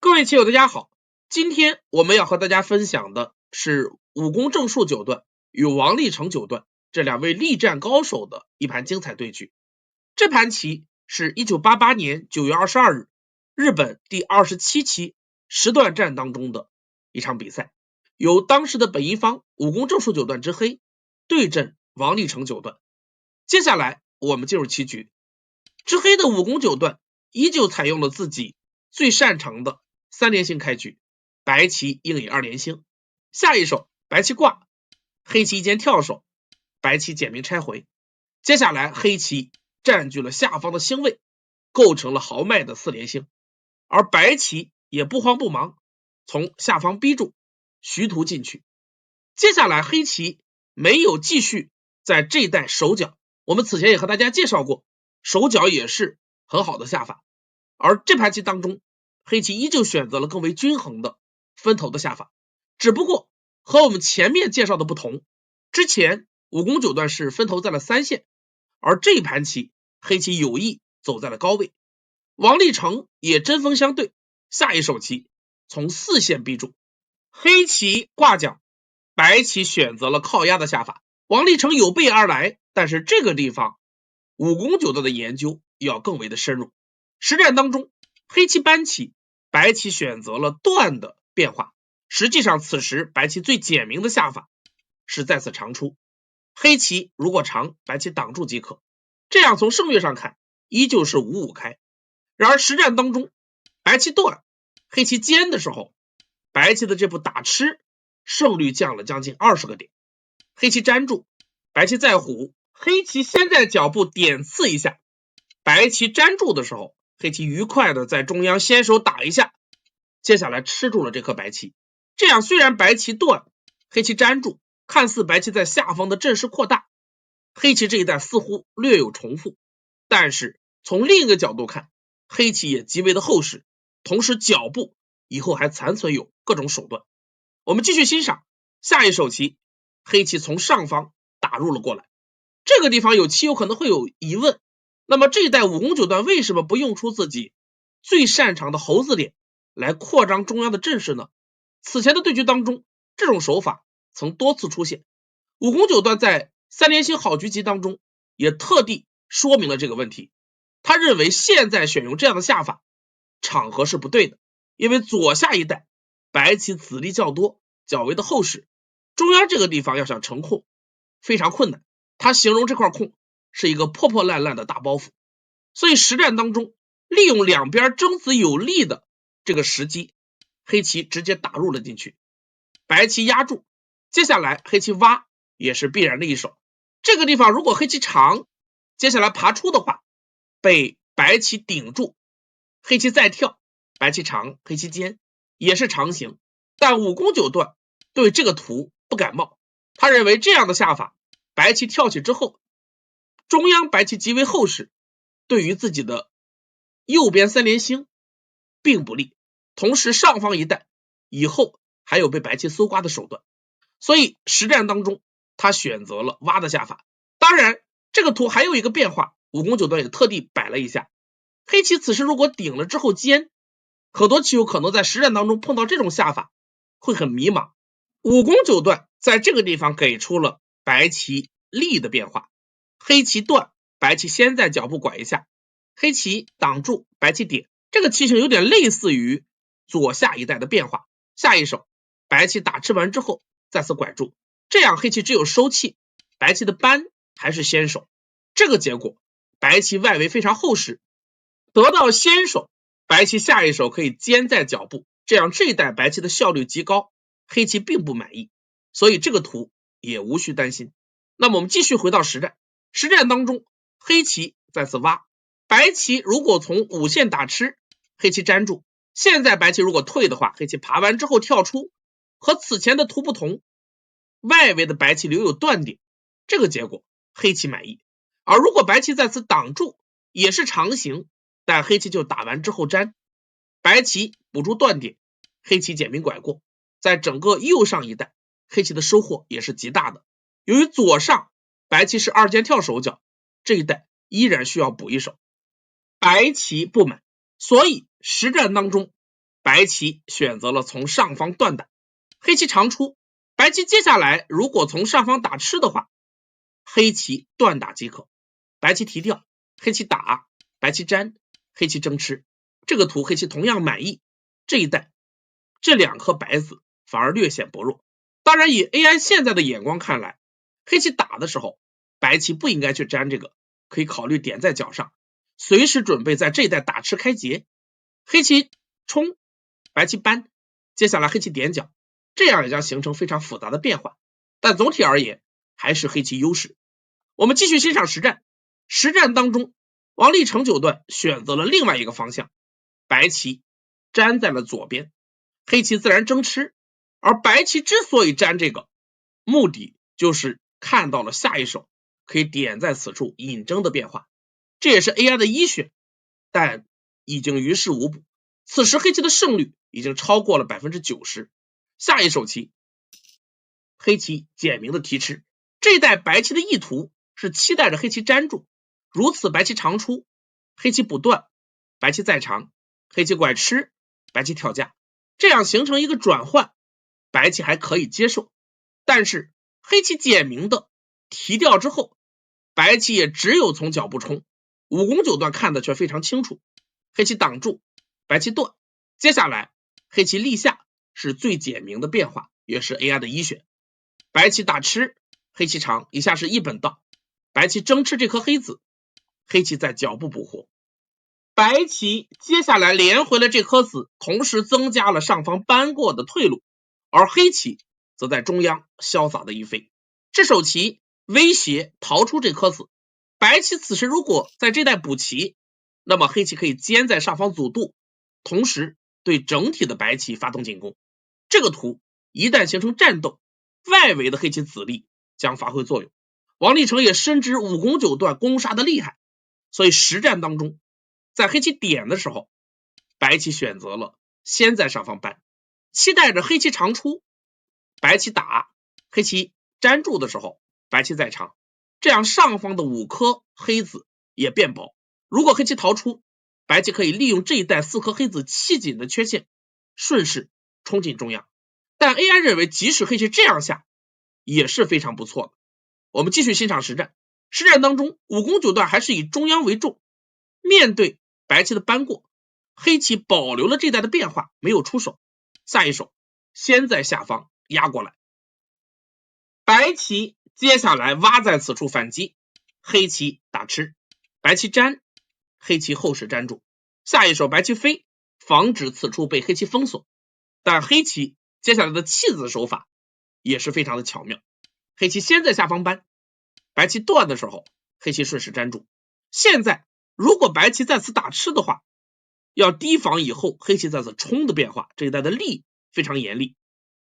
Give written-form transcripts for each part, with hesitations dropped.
各位棋友大家好，今天我们要和大家分享的是武功正数九段与王励成九段这两位力战高手的一盘精彩对局。这盘棋是1988年9月22日日本第27期十段战当中的一场比赛，由当时的本因坊武功正数九段之黑对阵王励成九段。接下来我们进入棋局，之黑的武功九段依旧采用了自己最擅长的三连星开局，白棋应以二连星，下一手白棋挂，黑棋一间跳手，白棋简明拆回。接下来黑棋占据了下方的星位，构成了豪迈的四连星，而白棋也不慌不忙，从下方逼住，徐图进去。接下来黑棋没有继续在这一带守角，我们此前也和大家介绍过，守角也是很好的下法，而这盘棋当中黑棋依旧选择了更为均衡的分头的下法，只不过和我们前面介绍的不同，之前武功九段是分头在了三线，而这一盘棋黑棋有意走在了高位。王励成也针锋相对，下一手棋从四线逼住，黑棋挂角，白棋选择了靠压的下法。王励成有备而来，但是这个地方武功九段的研究要更为的深入。实战当中黑棋搬棋，白棋选择了断的变化，实际上此时白棋最简明的下法是再次长出，黑棋如果长，白棋挡住即可，这样从胜率上看依旧是5-5开。然而实战当中白棋断，黑棋尖的时候，白棋的这步打吃胜率降了将近20个点。黑棋粘住，白棋再虎，黑棋先在脚步点刺一下，白棋粘住的时候，黑棋愉快的在中央先手打一下，接下来吃住了这颗白棋。这样虽然白棋断，黑棋粘住，看似白棋在下方的阵势扩大，黑棋这一带似乎略有重复，但是从另一个角度看，黑棋也极为的厚实，同时脚步以后还残存有各种手段。我们继续欣赏下一手棋，黑棋从上方打入了过来。这个地方有棋友可能会有疑问，那么这一代武功九段为什么不用出自己最擅长的猴子脸来扩张中央的阵势呢？此前的对局当中，这种手法曾多次出现，武功九段在三连星好局集当中也特地说明了这个问题。他认为现在选用这样的下法场合是不对的，因为左下一带白棋子力较多，较为的厚实，中央这个地方要想成空非常困难，他形容这块空是一个破破烂烂的大包袱。所以实战当中利用两边争子有力的这个时机，黑棋直接打入了进去，白棋压住，接下来黑棋挖也是必然的一手。这个地方如果黑棋长，接下来爬出的话被白棋顶住，黑棋再跳，白棋长，黑棋尖也是长形，但武功九段对这个图不感冒，他认为这样的下法，白棋跳起之后，中央白棋极为厚实，对于自己的右边三连星并不利，同时上方一带以后还有被白棋搜刮的手段，所以实战当中他选择了挖的下法。当然这个图还有一个变化，武功九段也特地摆了一下，黑棋此时如果顶了之后尖，很多棋友可能在实战当中碰到这种下法会很迷茫。武功九段在这个地方给出了白棋力的变化，黑棋断，白棋先在脚步拐一下，黑棋挡住，白棋点，这个棋形有点类似于左下一带的变化。下一手白棋打吃完之后再次拐住，这样黑棋只有收气，白棋的扳还是先手，这个结果白棋外围非常厚实，得到先手，白棋下一手可以尖在脚步，这样这一带白棋的效率极高，黑棋并不满意，所以这个图也无需担心。那么我们继续回到实战，实战当中黑棋再次挖，白棋如果从5线打吃，黑棋粘住，现在白棋如果退的话，黑棋爬完之后跳出，和此前的图不同，外围的白棋留有断点，这个结果黑棋满意。而如果白棋再次挡住也是长形，但黑棋就打完之后粘，白棋补住断点，黑棋简明拐过，在整个右上一带黑棋的收获也是极大的。由于左上白棋是2间跳手脚，这一带依然需要补一手，白棋不满，所以实战当中白棋选择了从上方断打，黑棋长出，白棋接下来如果从上方打吃的话，黑棋断打即可，白棋提掉，黑棋打，白棋粘，黑棋争吃，这个图黑棋同样满意。这一带这2颗白子反而略显薄弱。当然以 AI 现在的眼光看来，黑棋打的时候白棋不应该去粘这个，可以考虑点在角上，随时准备在这一带打吃开劫。黑棋冲，白棋扳，接下来黑棋点角，这样也将形成非常复杂的变化，但总体而言还是黑棋优势。我们继续欣赏实战。实战当中，王励成九段选择了另外一个方向，白棋粘在了左边，黑棋自然争吃，而白棋之所以粘这个，目的就是看到了下一手可以点在此处引争的变化，这也是 AI 的一选，但已经于事无补。此时黑棋的胜率已经超过了 90%。 下一手棋，黑棋简明的提吃，这一带白棋的意图是期待着黑棋粘住，如此白棋长出，黑棋补断，白棋再长，黑棋拐吃，白棋跳架，这样形成一个转换，白棋还可以接受。但是黑棋简明的提掉之后，白棋也只有从脚步冲，武功九段看的却非常清楚，黑棋挡住，白棋断，接下来黑棋立下是最简明的变化，也是 AI 的一选。白棋打吃，黑棋长，以下是一本道，白棋争吃这颗黑子，黑棋在脚步捕获，白棋接下来连回了这颗子，同时增加了上方搬过的退路，而黑棋则在中央潇洒的一飞。这手棋威胁逃出这颗子，白棋此时如果在这带补棋，那么黑棋可以先在上方阻渡，同时对整体的白棋发动进攻。这个图一旦形成战斗，外围的黑棋子力将发挥作用。王励成也深知武功九段攻杀的厉害，所以实战当中在黑棋点的时候，白棋选择了先在上方搬，期待着黑棋长出，白棋打，黑棋粘住的时候白棋再长，这样上方的5颗黑子也变薄。如果黑棋逃出，白棋可以利用这一带4颗黑子气紧的缺陷，顺势冲进中央。但 AI 认为即使黑棋这样下也是非常不错的。我们继续欣赏实战。实战当中武功九段还是以中央为重，面对白棋的搬过，黑棋保留了这带的变化，没有出手，下一手先在下方压过来，白棋接下来挖在此处反击，黑棋打吃，白棋粘，黑棋后势粘住，下一手白棋飞，防止此处被黑棋封锁。但黑棋接下来的弃子手法也是非常的巧妙，黑棋先在下方搬，白棋断的时候黑棋顺势粘住。现在如果白棋在此打吃的话，要提防以后黑棋在此冲的变化，这一带的力非常严厉，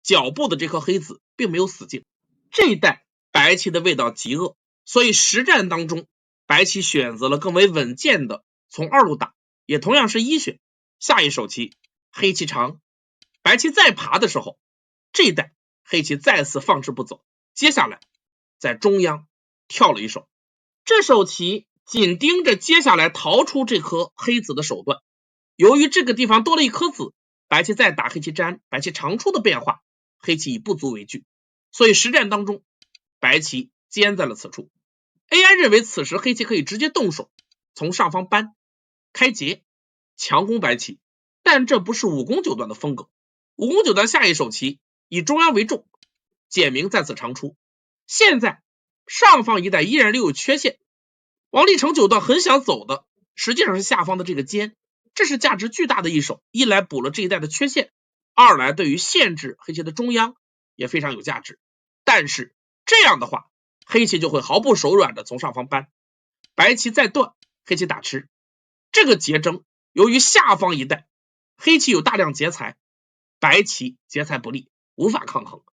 脚步的这颗黑子并没有死境，这一带白棋的味道极恶，所以实战当中白棋选择了更为稳健的从2路打，也同样是一选。下一手棋黑棋长，白棋再爬的时候，这一带黑棋再次放置不走，接下来在中央跳了一手，这手棋紧盯着接下来逃出这颗黑子的手段，由于这个地方多了一颗子，白棋再打黑棋粘，白棋长出的变化，黑棋已不足为惧，所以实战当中白棋坚在了此处。 AI 认为此时黑棋可以直接动手，从上方搬开劫强攻白棋，但这不是武功九段的风格。武功九段下一手棋以中央为重，简明在此长出，现在上方一带依然留有缺陷，王励成九段很想走的实际上是下方的这个尖，这是价值巨大的一手，一来补了这一带的缺陷，二来对于限制黑棋的中央也非常有价值。但是这样的话黑棋就会毫不手软的从上方搬，白棋再断，黑棋打吃，这个劫争由于下方一带黑棋有大量劫财，白棋劫财不利，无法抗衡，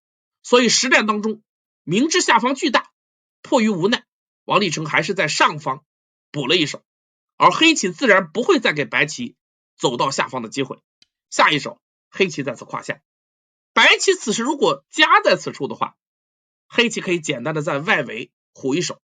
所以实战当中明知下方巨大，迫于无奈，王励成还是在上方补了一手，而黑棋自然不会再给白棋走到下方的机会。下一手黑棋在此胯下，白棋此时如果夹在此处的话，黑棋可以简单的在外围虎一手，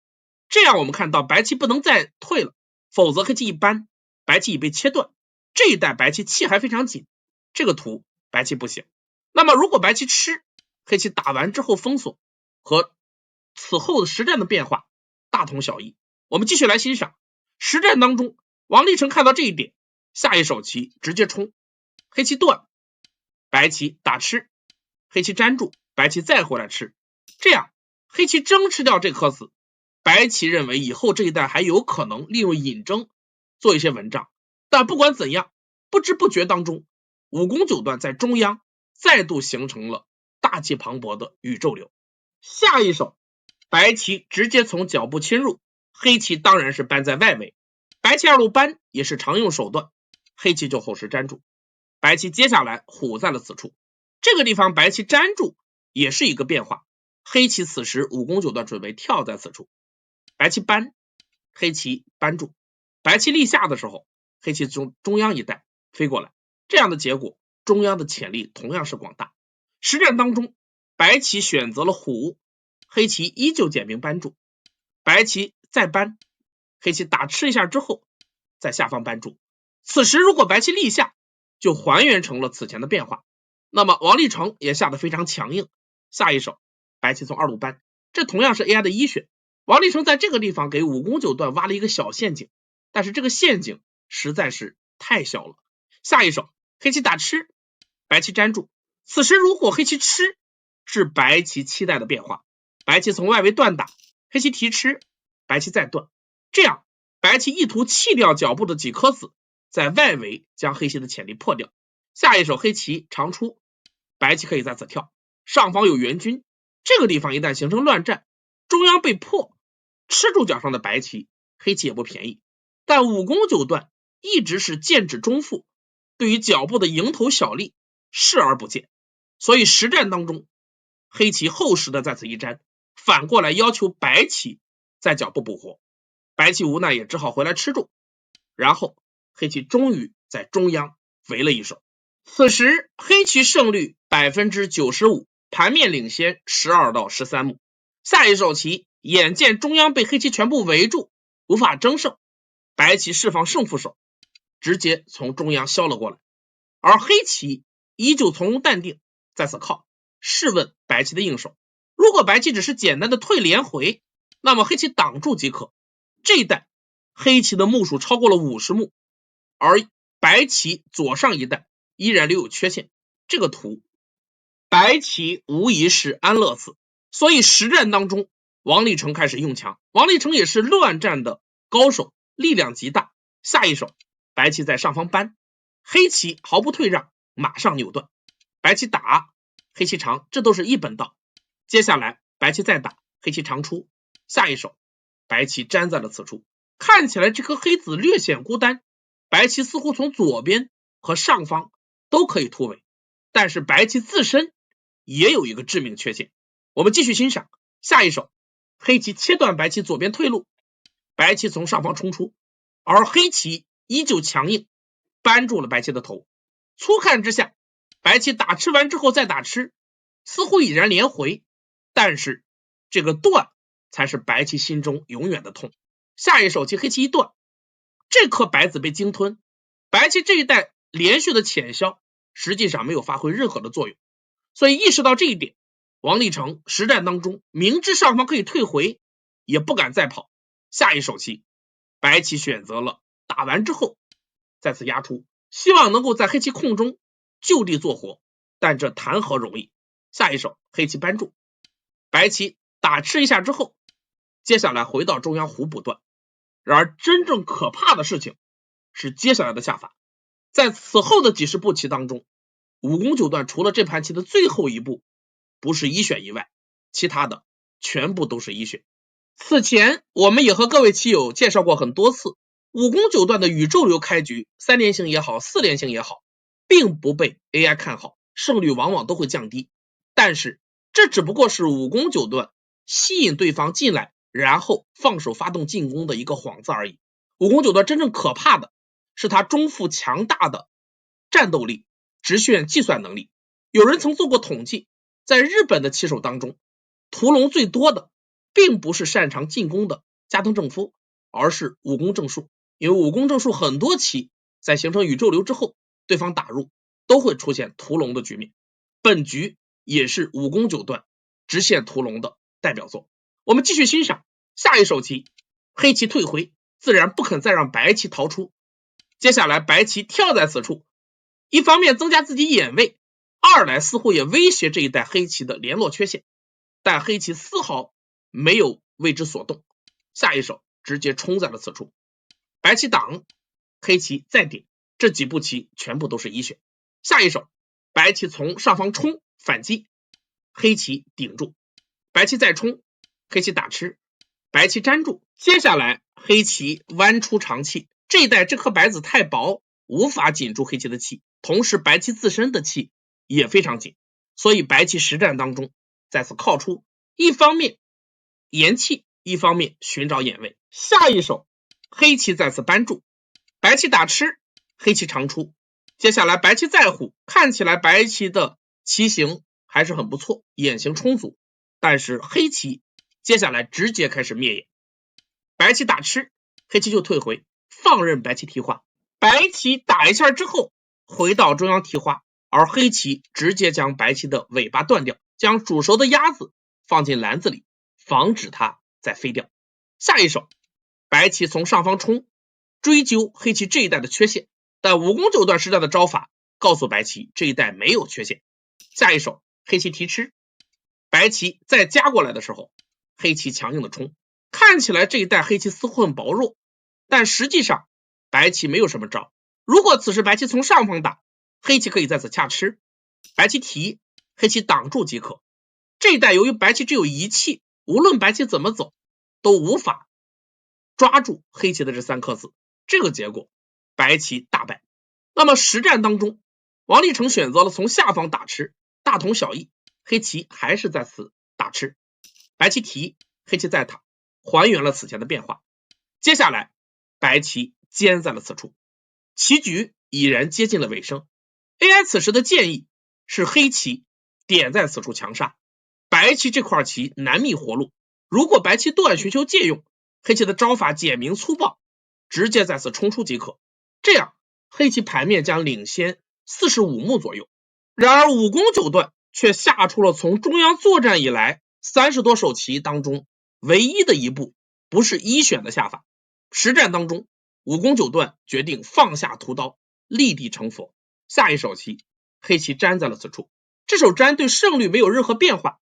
这样我们看到白棋不能再退了，否则黑棋一搬，白棋已被切断，这一带白棋气还非常紧，这个图白棋不行。那么如果白棋吃，黑棋打完之后封锁，和此后的实战的变化大同小异。我们继续来欣赏实战当中，王励成看到这一点，下一手棋直接冲，黑棋断，白棋打吃，黑棋粘住，白棋再回来吃，这样黑棋争吃掉这颗子，白棋认为以后这一带还有可能利用引争做一些文章。但不管怎样，不知不觉当中，武功九段在中央再度形成了大气磅礴的宇宙流。下一手白棋直接从脚部侵入，黑棋当然是搬在外围，白棋二路搬也是常用手段，黑棋就后实粘住，白棋接下来虎在了此处。这个地方白棋粘住也是一个变化，黑棋此时武功九段准备跳在此处，白棋搬，黑棋搬住，白棋立下的时候，黑棋从中央一带飞过来，这样的结果中央的潜力同样是广大。实战当中白棋选择了虎，黑棋依旧简明搬住，白棋再搬，黑棋打吃一下之后在下方搬住，此时如果白棋立下就还原成了此前的变化。那么王励成也下得非常强硬，下一手白棋从二路搬，这同样是 AI 的一选。王励成在这个地方给武功九段挖了一个小陷阱，但是这个陷阱实在是太小了。下一手黑棋打吃，白棋粘住，此时如果黑棋吃，是白棋期待的变化，白棋从外围断打，黑棋提吃，白棋再断，这样白棋意图弃掉脚部的几颗子，在外围将黑棋的潜力破掉。下一手黑棋长出，白棋可以在此跳，上方有援军，这个地方一旦形成乱战，中央被破，吃住脚上的白棋，黑棋也不便宜。但武功九段一直是剑指中腹，对于脚部的蝇头小利视而不见，所以实战当中黑棋厚实的在此一粘，反过来要求白棋在脚部补活，白棋无奈也只好回来吃住，然后黑棋终于在中央围了一手。此时黑棋胜率 95%， 盘面领先12到13目。下一手棋眼见中央被黑棋全部围住，无法争胜，白棋释放胜负手，直接从中央削了过来，而黑棋依旧从容淡定，在此靠，试问白棋的应手。如果白棋只是简单的退连回，那么黑棋挡住即可。这一带黑棋的目数超过了50目，而白棋左上一带依然留有缺陷，这个图白棋无疑是安乐死。所以实战当中王励成开始用强，王励成也是乱战的高手，力量极大。下一手白棋在上方搬，黑棋毫不退让，马上扭断，白棋打，黑棋长，这都是一本道。接下来白棋再打，黑棋长出，下一手白棋粘在了此处，看起来这颗黑子略显孤单，白棋似乎从左边和上方都可以突围，但是白棋自身也有一个致命缺陷。我们继续欣赏下一手，黑棋切断白棋左边退路，白棋从上方冲出，而黑棋依旧强硬，扳住了白棋的头。粗看之下，白棋打吃完之后再打吃，似乎已然连回，但是这个断才是白棋心中永远的痛。下一手棋黑棋一断，这颗白子被鲸吞，白棋这一带连续的浅削实际上没有发挥任何的作用。所以意识到这一点，王励成实战当中明知上方可以退回，也不敢再跑。下一手棋白棋选择了打完之后再次压出，希望能够在黑棋空中就地做活，但这谈何容易。下一手黑棋扳住，白棋打吃一下之后，接下来回到中央虎补断。然而真正可怕的事情是接下来的下法。在此后的几十步棋当中，武功九段除了这盘棋的最后一步不是一选以外，其他的全部都是一选。此前我们也和各位棋友介绍过很多次，武功九段的宇宙流开局，3连星也好，4连星也好，并不被 AI 看好，胜率往往都会降低。但是这只不过是武功九段吸引对方进来，然后放手发动进攻的一个幌子而已。武功九段真正可怕的是他中腹强大的战斗力、直线计算能力。有人曾做过统计，在日本的棋手当中，屠龙最多的并不是擅长进攻的加藤正夫，而是武功正数。因为武功正数很多棋在形成宇宙流之后，对方打入都会出现屠龙的局面。本局也是武功九段直线屠龙的代表作。我们继续欣赏下一手棋，黑棋退回，自然不肯再让白棋逃出。接下来白棋跳在此处，一方面增加自己眼位，二来似乎也威胁这一带黑棋的联络缺陷，但黑棋丝毫没有为之所动，下一手直接冲在了此处。白棋挡，黑棋再点，这几步棋全部都是一选。下一手白棋从上方冲反击，黑棋顶住，白棋再冲，黑棋打吃，白棋粘住。接下来黑棋弯出长气，这一带这颗白子太薄，无法紧住黑棋的气，同时白棋自身的气也非常紧，所以白棋实战当中再次靠出，一方面延气，一方面寻找眼位。下一手黑棋再次扳住，白棋打吃，黑棋长出。接下来白棋再虎，看起来白棋的棋形还是很不错，眼形充足，但是黑棋接下来直接开始灭眼。白棋打吃，黑棋就退回，放任白棋提花。白棋打一下之后回到中央提花，而黑棋直接将白棋的尾巴断掉，将煮熟的鸭子放进篮子里，防止它再飞掉。下一手白棋从上方冲，追究黑棋这一带的缺陷，但武功九段时代的招法告诉白棋这一带没有缺陷。下一手黑棋提吃，白棋再加过来的时候，黑棋强硬的冲，看起来这一带黑棋似乎很薄弱，但实际上白棋没有什么招。如果此时白棋从上方打，黑棋可以在此恰吃，白棋提，黑棋挡住即可。这一带由于白棋只有一气，无论白棋怎么走都无法抓住黑棋的这三颗子，这个结果白棋大败。那么实战当中，王励成选择了从下方打吃，大同小异，黑棋还是在此打吃，白棋提，黑棋再打，还原了此前的变化。接下来白棋坚在了此处，棋局已然接近了尾声。 AI 此时的建议是黑棋点在此处强杀，白棋这块棋难觅活路，如果白棋断寻求借用，黑棋的招法简明粗暴，直接在此冲出即可，这样黑棋盘面将领先45目左右。然而武功九段却下出了从中央作战以来30多手棋当中唯一的一步不是一选的下法。实战当中武功九段决定放下屠刀，立地成佛。下一手棋黑棋粘在了此处，这手粘对胜率没有任何变化，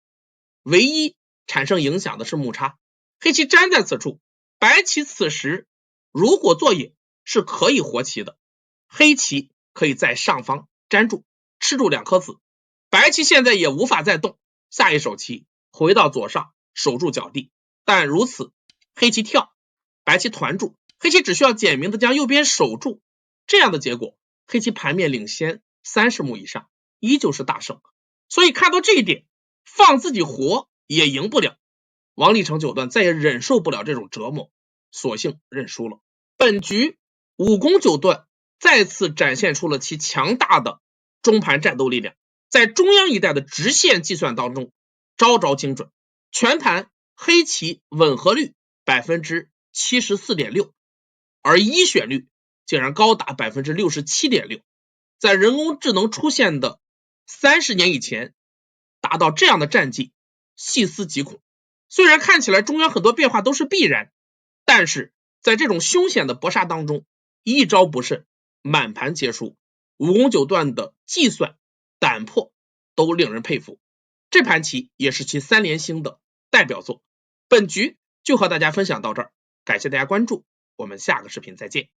唯一产生影响的是目差。黑棋粘在此处，白棋此时如果做野是可以活棋的，黑棋可以在上方粘住吃住两颗子，白棋现在也无法再动。下一手棋回到左上守住角地，但如此黑棋跳，白棋团住，黑棋只需要简明的将右边守住，这样的结果黑棋盘面领先30目以上，依旧是大胜。所以看到这一点，放自己活也赢不了，王励成九段再也忍受不了这种折磨，索性认输了。本局武功九段再次展现出了其强大的中盘战斗力量，在中央一带的直线计算当中招招精准，全盘黑棋吻合率 74.6%， 而一选率竟然高达 67.6%， 在人工智能出现的30年以前达到这样的战绩，细思极恐。虽然看起来中央很多变化都是必然，但是在这种凶险的搏杀当中，一招不慎满盘皆输，武功九段的计算胆魄都令人佩服。这盘棋也是其3连星的代表作。本局就和大家分享到这儿，感谢大家关注，我们下个视频再见。